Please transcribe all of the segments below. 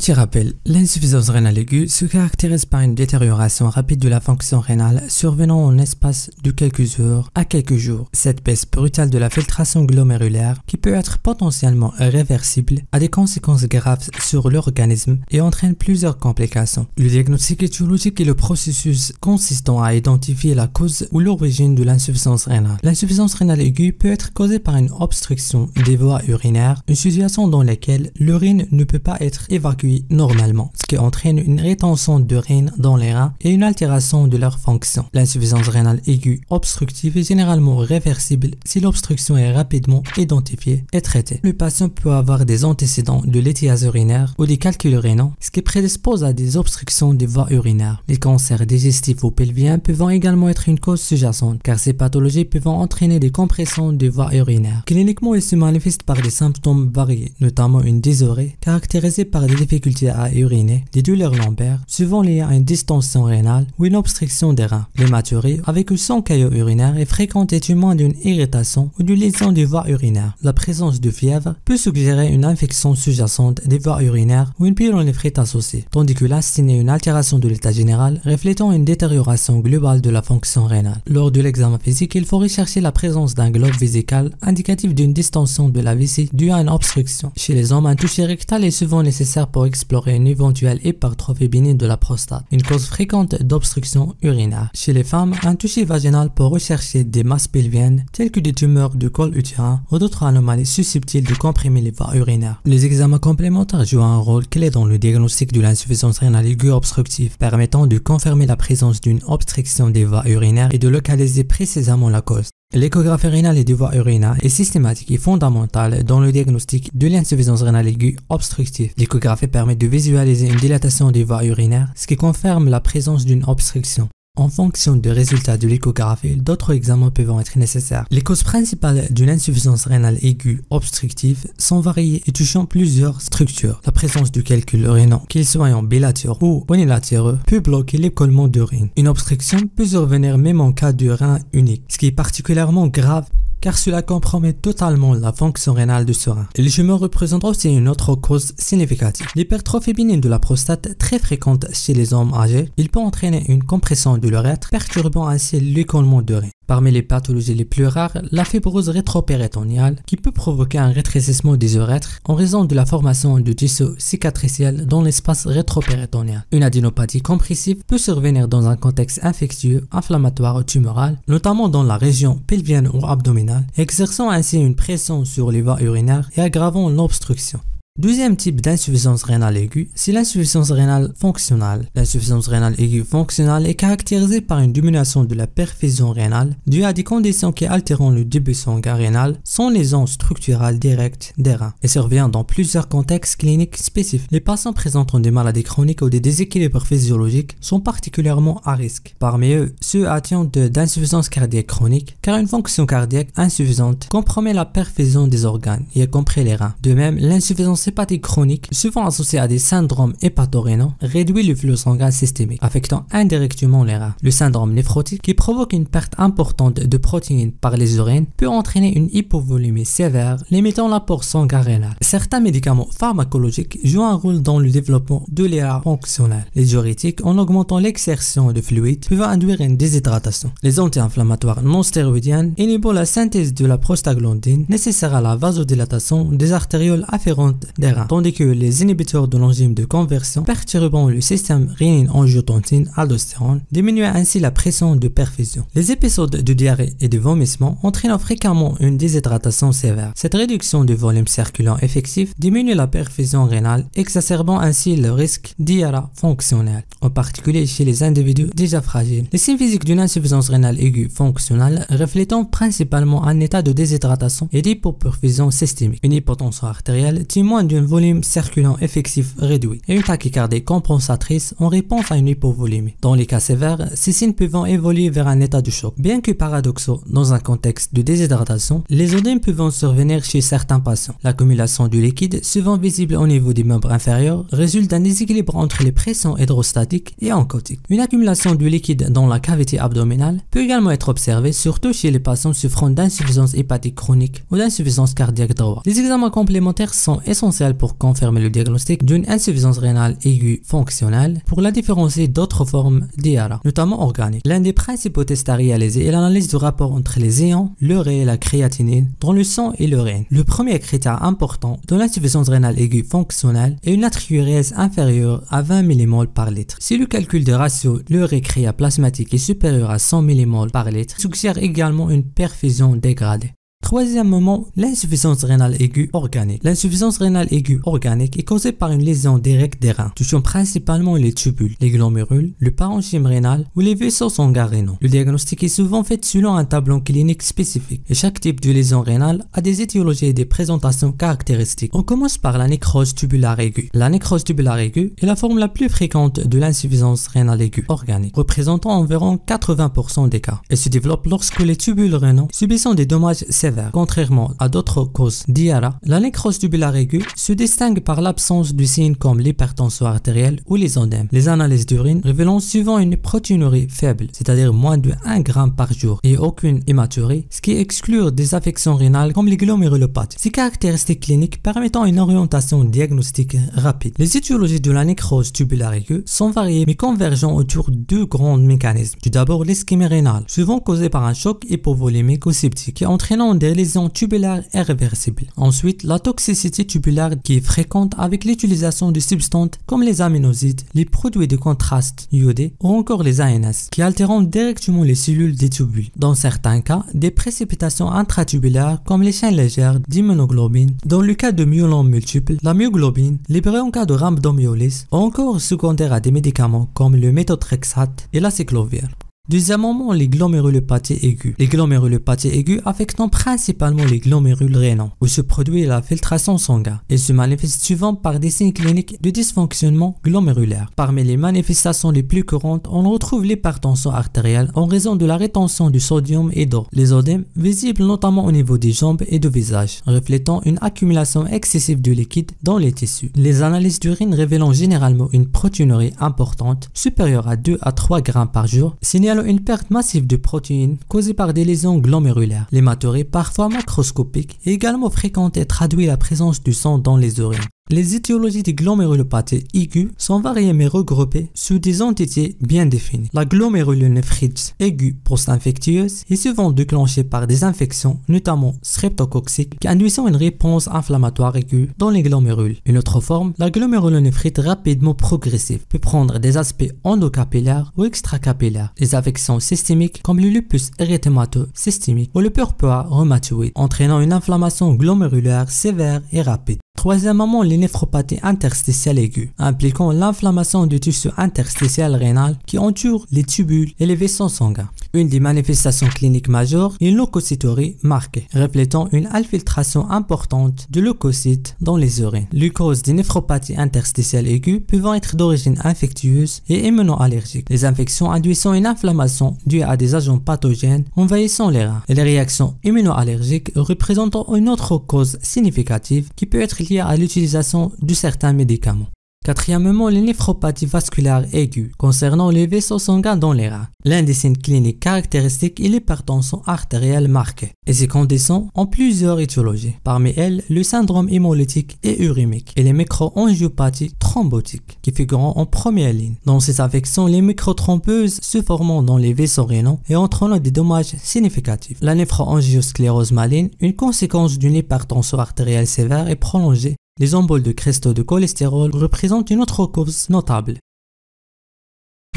Petit rappel, l'insuffisance rénale aiguë se caractérise par une détérioration rapide de la fonction rénale survenant en espace de quelques heures à quelques jours. Cette baisse brutale de la filtration glomérulaire, qui peut être potentiellement réversible, a des conséquences graves sur l'organisme et entraîne plusieurs complications. Le diagnostic étiologique est le processus consistant à identifier la cause ou l'origine de l'insuffisance rénale. L'insuffisance rénale aiguë peut être causée par une obstruction des voies urinaires, une situation dans laquelle l'urine ne peut pas être évacuée normalement, ce qui entraîne une rétention d'urine dans les reins et une altération de leur fonction. L'insuffisance rénale aiguë obstructive est généralement réversible si l'obstruction est rapidement identifiée et traitée. Le patient peut avoir des antécédents de l'étiase urinaire ou des calculs rénaux, ce qui prédispose à des obstructions des voies urinaires. Les cancers digestifs ou pelviens peuvent également être une cause sous-jacente, car ces pathologies peuvent entraîner des compressions des voies urinaires. Cliniquement, ils se manifestent par des symptômes variés, notamment une dysaurie caractérisée par des difficultés à uriner, des douleurs lombaires, souvent liées à une distension rénale ou une obstruction des reins. L'hématurie, avec ou sans caillot urinaire, est fréquente et témoin d'une irritation ou d'une lésion des voies urinaires. La présence de fièvre peut suggérer une infection sous-jacente des voies urinaires ou une pyélonéphrite associée, tandis que l'asthénie est une altération de l'état général, reflétant une détérioration globale de la fonction rénale. Lors de l'examen physique, il faut rechercher la présence d'un globe vésical indicatif d'une distension de la vessie due à une obstruction. Chez les hommes, un toucher rectal est souvent nécessaire pour explorer une éventuelle hypertrophie bénigne de la prostate, une cause fréquente d'obstruction urinaire. Chez les femmes, un toucher vaginal pour rechercher des masses pelviennes telles que des tumeurs de col utérin ou d'autres anomalies susceptibles de comprimer les voies urinaires. Les examens complémentaires jouent un rôle clé dans le diagnostic de l'insuffisance rénale aiguë obstructive, permettant de confirmer la présence d'une obstruction des voies urinaires et de localiser précisément la cause. L'échographie rénale et des voies urinaires est systématique et fondamentale dans le diagnostic de l'insuffisance rénale aiguë obstructive. L'échographie permet de visualiser une dilatation des voies urinaires, ce qui confirme la présence d'une obstruction. En fonction des résultats de l'échographie, d'autres examens peuvent être nécessaires. Les causes principales d'une insuffisance rénale aiguë obstructive sont variées et touchant plusieurs structures. La présence de calculs rénaux, qu'ils soient bilatéraux ou unilatéraux, peut bloquer l'écoulement d'urine. Une obstruction peut survenir même en cas de rein unique, ce qui est particulièrement grave car cela compromet totalement la fonction rénale de ce rein. Les tumeurs représentent aussi une autre cause significative. L'hypertrophie bénigne de la prostate, très fréquente chez les hommes âgés, il peut entraîner une compression de l'urètre, perturbant ainsi l'écoulement d'urine. Parmi les pathologies les plus rares, la fibrose rétropéritonéale qui peut provoquer un rétrécissement des urètres en raison de la formation de tissu cicatriciel dans l'espace rétropéritonéal. Une adénopathie compressive peut survenir dans un contexte infectieux, inflammatoire ou tumoral, notamment dans la région pelvienne ou abdominale, exerçant ainsi une pression sur les voies urinaires et aggravant l'obstruction. Deuxième type d'insuffisance rénale aiguë, c'est l'insuffisance rénale fonctionnelle. L'insuffisance rénale aiguë fonctionnelle est caractérisée par une diminution de la perfusion rénale due à des conditions qui altèrent le débit sanguin rénal sans lésion structurale directe des reins et survient dans plusieurs contextes cliniques spécifiques. Les patients présentant des maladies chroniques ou des déséquilibres physiologiques sont particulièrement à risque. Parmi eux, ceux atteints d'insuffisance cardiaque chronique, car une fonction cardiaque insuffisante compromet la perfusion des organes, y compris les reins. De même, l'insuffisance hépatique chronique, souvent associée à des syndromes hépatorénaux, réduit le flux sanguin systémique, affectant indirectement les reins. Le syndrome néphrotique, qui provoque une perte importante de protéines par les urines, peut entraîner une hypovolémie sévère, limitant l'apport sanguin rénal. Certains médicaments pharmacologiques jouent un rôle dans le développement de l'IRA fonctionnel. Les diurétiques, en augmentant l'exertion de fluide, peuvent induire une déshydratation. Les anti-inflammatoires non stéroïdiens inhibent la synthèse de la prostaglandine nécessaire à la vasodilatation des artérioles afférentes des reins, tandis que les inhibiteurs de l'enzyme de conversion perturbant le système rénine-angiotensine-aldostérone diminuent ainsi la pression de perfusion. Les épisodes de diarrhée et de vomissement entraînent fréquemment une déshydratation sévère. Cette réduction du volume circulant effectif diminue la perfusion rénale, exacerbant ainsi le risque d'IRA fonctionnelle, en particulier chez les individus déjà fragiles. Les signes physiques d'une insuffisance rénale aiguë fonctionnelle reflétant principalement un état de déshydratation et d'hypoperfusion systémique. Une hypotension artérielle témoigne d'un volume circulant effectif réduit et une tachycardie compensatrice en réponse à une hypovolémie. Dans les cas sévères, ces signes peuvent évoluer vers un état de choc. Bien que paradoxaux dans un contexte de déshydratation, les odèmes peuvent survenir chez certains patients. L'accumulation du liquide, souvent visible au niveau des membres inférieurs, résulte d'un déséquilibre entre les pressions hydrostatiques et oncotiques. Une accumulation du liquide dans la cavité abdominale peut également être observée, surtout chez les patients souffrant d'insuffisance hépatique chronique ou d'insuffisance cardiaque droite. Les examens complémentaires sont essentiels essentiel pour confirmer le diagnostic d'une insuffisance rénale aiguë fonctionnelle pour la différencier d'autres formes d'IRA, notamment organiques. L'un des principaux tests à réaliser est l'analyse du rapport entre les ions, l'urée et la créatinine dans le sang et l'urine. Le premier critère important de l'insuffisance rénale aiguë fonctionnelle est une natriurése inférieure à 20 mmol par litre. Si le calcul des ratios l'urée-créa plasmatique est supérieur à 100 mmol par litre, suggère également une perfusion dégradée. Troisièmement, l'insuffisance rénale aiguë organique. L'insuffisance rénale aiguë organique est causée par une lésion directe des reins, touchant principalement les tubules, les glomérules, le parenchyme rénal ou les vaisseaux sanguins rénaux. Le diagnostic est souvent fait selon un tableau clinique spécifique et chaque type de lésion rénale a des étiologies et des présentations caractéristiques. On commence par la nécrose tubulaire aiguë. La nécrose tubulaire aiguë est la forme la plus fréquente de l'insuffisance rénale aiguë organique, représentant environ 80% des cas. Elle se développe lorsque les tubules rénaux subissent des dommages sévères. Contrairement à d'autres causes d'IRA, la nécrose tubulaire aiguë se distingue par l'absence de signes comme l'hypertension artérielle ou les œdèmes. Les analyses d'urine révélant souvent une protéinurie faible, c'est-à-dire moins de 1 g par jour, et aucune hématurie, ce qui exclut des affections rénales comme les glomérulopathies. Ces caractéristiques cliniques permettant une orientation diagnostique rapide. Les étiologies de la nécrose tubulaire aiguë sont variées mais convergent autour de deux grands mécanismes. Tout d'abord, l'ischémie rénale, souvent causée par un choc hypovolémique ou septique, entraînant des lésions tubulaires irréversibles. Ensuite, la toxicité tubulaire qui est fréquente avec l'utilisation de substances comme les aminosides, les produits de contraste iodés ou encore les ANS qui altèrent directement les cellules des tubules. Dans certains cas, des précipitations intratubulaires comme les chaînes légères d'immunoglobine. Dans le cas de myélome multiple, la myoglobine, libérée en cas de rhabdomyolyse ou encore secondaire à des médicaments comme le méthotrexate et la cyclovir. Deuxièmement, les glomérulopathies aiguës. Les glomérulopathies aiguës affectent principalement les glomérules rénaux, où se produit la filtration sanguine, et se manifestent souvent par des signes cliniques de dysfonctionnement glomérulaire. Parmi les manifestations les plus courantes, on retrouve l'hypertension artérielle en raison de la rétention du sodium et d'eau, les œdèmes visibles notamment au niveau des jambes et du visage, reflétant une accumulation excessive de liquide dans les tissus. Les analyses d'urine révélant généralement une protéinurie importante, supérieure à 2 à 3 g par jour, signalent une perte massive de protéines causée par des lésions glomérulaires. L'hématurie, parfois macroscopique, est également fréquente et traduit la présence du sang dans les urines. Les étiologies des glomérulopathies aiguës sont variées mais regroupées sous des entités bien définies. La glomérulonéphrite aiguë post-infectieuse est souvent déclenchée par des infections, notamment streptococciques, qui induisent une réponse inflammatoire aiguë dans les glomérules. Une autre forme, la glomérulonéphrite rapidement progressive, peut prendre des aspects endocapillaires ou extracapillaires. Les affections systémiques comme le lupus érythémateux systémique ou le purpura rhumatoïde, entraînant une inflammation glomérulaire sévère et rapide. Troisièmement, les néphropathies interstitielles aiguës, impliquant l'inflammation du tissu interstitiel rénal qui entoure les tubules et les vaisseaux sanguins. Une des manifestations cliniques majeures est une leucocyturie marquée, reflétant une infiltration importante de leucocytes dans les urines. Les causes des néphropathies interstitielles aiguës peuvent être d'origine infectieuse et immunoallergique. Les infections induisant une inflammation due à des agents pathogènes envahissant les reins. Et les réactions immunoallergiques représentant une autre cause significative qui peut être liée à l'utilisation de certains médicaments. Quatrièmement, les néphropathies vasculaires aiguës concernant les vaisseaux sanguins dans les reins. L'un des signes cliniques caractéristiques est l'hypertension artérielle marquée. Et ces conditions ont plusieurs étiologies. Parmi elles, le syndrome hémolytique et urémique et les microangiopathies thrombotiques qui figurent en première ligne. Dans ces affections, les microthrombeuses se formant dans les vaisseaux rénaux et entraînant des dommages significatifs. La néphroangiosclérose maligne, une conséquence d'une hypertension artérielle sévère et prolongée. Les emboles de cristaux de cholestérol représentent une autre cause notable.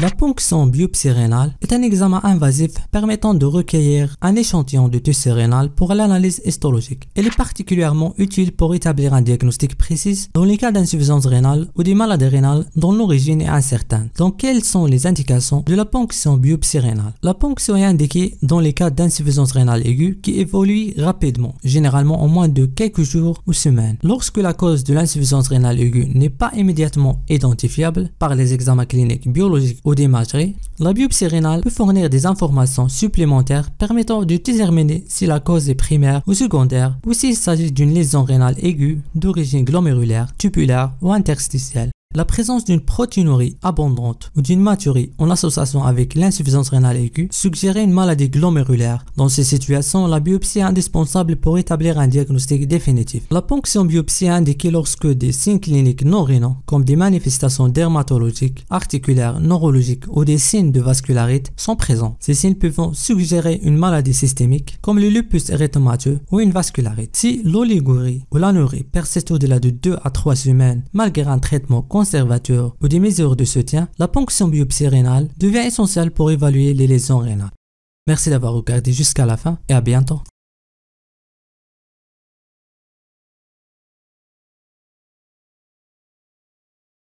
La ponction biopsie rénale est un examen invasif permettant de recueillir un échantillon de tissu rénal pour l'analyse histologique. Elle est particulièrement utile pour établir un diagnostic précis dans les cas d'insuffisance rénale ou des maladies rénales dont l'origine est incertaine. Donc, quelles sont les indications de la ponction biopsie rénale? La ponction est indiquée dans les cas d'insuffisance rénale aiguë qui évolue rapidement, généralement en moins de quelques jours ou semaines. Lorsque la cause de l'insuffisance rénale aiguë n'est pas immédiatement identifiable par les examens cliniques biologiques ou d'imagerie, la biopsie rénale peut fournir des informations supplémentaires permettant de déterminer si la cause est primaire ou secondaire ou s'il s'agit d'une lésion rénale aiguë d'origine glomérulaire, tubulaire ou interstitielle. La présence d'une protéinurie abondante ou d'une maturie en association avec l'insuffisance rénale aiguë suggérait une maladie glomérulaire. Dans ces situations, la biopsie est indispensable pour établir un diagnostic définitif. La ponction biopsie est indiquée lorsque des signes cliniques non rénaux, comme des manifestations dermatologiques, articulaires, neurologiques ou des signes de vascularite, sont présents. Ces signes peuvent suggérer une maladie systémique, comme le lupus érythémateux ou une vascularite. Si l'oligurie ou l'anurie persiste au-delà de 2 à 3 semaines, malgré un traitement conservateur ou des mesures de soutien, la ponction biopsie rénale devient essentielle pour évaluer les lésions rénales. Merci d'avoir regardé jusqu'à la fin et à bientôt.